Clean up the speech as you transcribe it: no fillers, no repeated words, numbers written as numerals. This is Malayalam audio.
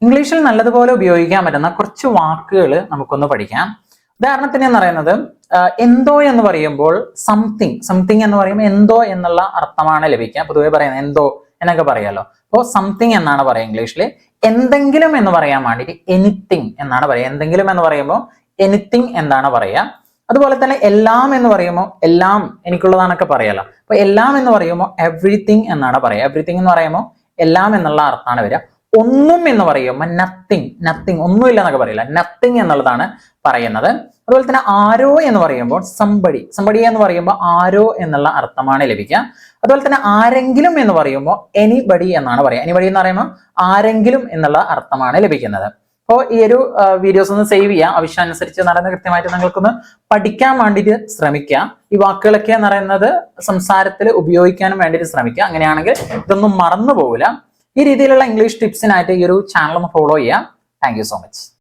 ഇംഗ്ലീഷിൽ നല്ലതുപോലെ ഉപയോഗിക്കാൻ പറ്റുന്ന കുറച്ച് വാക്കുകൾ നമുക്കൊന്ന് പഠിക്കാം. ഉദാഹരണത്തിന് എന്ന് പറയുന്നത് എന്തോ എന്ന് പറയുമ്പോൾ സംതിങ് എന്ന് പറയുമ്പോൾ എന്തോ എന്നുള്ള അർത്ഥമാണ് ലഭിക്കുക. പൊതുവെ പറയുന്നത് എന്തോ എന്നൊക്കെ പറയാലോ. അപ്പോൾ സംതിങ് എന്നാണ് പറയുക ഇംഗ്ലീഷിൽ. എന്തെങ്കിലും എന്ന് പറയാൻ വേണ്ടിയിട്ട് എനിത്തിങ് എന്നാണ് പറയുക. എന്തെങ്കിലും എന്ന് പറയുമ്പോൾ എനിത്തിങ് എന്നാണ് പറയുക. അതുപോലെ തന്നെ എല്ലാം എന്ന് പറയുമ്പോൾ എല്ലാം എനിക്കുള്ളതാണൊക്കെ പറയാലോ. അപ്പൊ എല്ലാം എന്ന് പറയുമ്പോൾ എവ്രിതിങ് എന്നാണ് പറയുക. എവ്രിതിങ് എന്ന് പറയുമ്പോൾ എല്ലാം എന്നുള്ള അർത്ഥമാണ് വരിക. ഒന്നും എന്ന് പറയുമ്പോൾ നത്തിങ് ഒന്നുമില്ല എന്നൊക്കെ പറയില്ല, നത്തിങ് എന്നുള്ളതാണ് പറയുന്നത്. അതുപോലെ തന്നെ ആരോ എന്ന് പറയുമ്പോൾ സംബടി എന്ന് പറയുമ്പോൾ ആരോ എന്നുള്ള അർത്ഥമാണ് ലഭിക്കുക. അതുപോലെ തന്നെ ആരെങ്കിലും എന്ന് പറയുമ്പോൾ എനിബഡി എന്നാണ് പറയുക. എനിബഡി എന്ന് പറയുമ്പോൾ ആരെങ്കിലും എന്നുള്ള അർത്ഥമാണ് ലഭിക്കുന്നത്. അപ്പോൾ ഈ ഒരു വീഡിയോസ് ഒന്ന് സേവ് ചെയ്യുക. ആവശ്യാനുസരിച്ച് നടന്ന് കൃത്യമായിട്ട് നിങ്ങൾക്കൊന്ന് പഠിക്കാൻ വേണ്ടിയിട്ട് ശ്രമിക്കുക. ഈ വാക്കുകളൊക്കെ എന്ന് പറയുന്നത് സംസാരത്തിൽ ഉപയോഗിക്കാനും വേണ്ടിയിട്ട് ശ്രമിക്കുക. അങ്ങനെയാണെങ്കിൽ ഇതൊന്നും മറന്നു പോകില്ല. ഈ രീതിയിലുള്ള ഇംഗ്ലീഷ് ടിപ്സിനായിട്ട് ഈ ഒരു ചാനൽ ഒന്ന് ഫോളോ ചെയ്യുക. Thank you so much.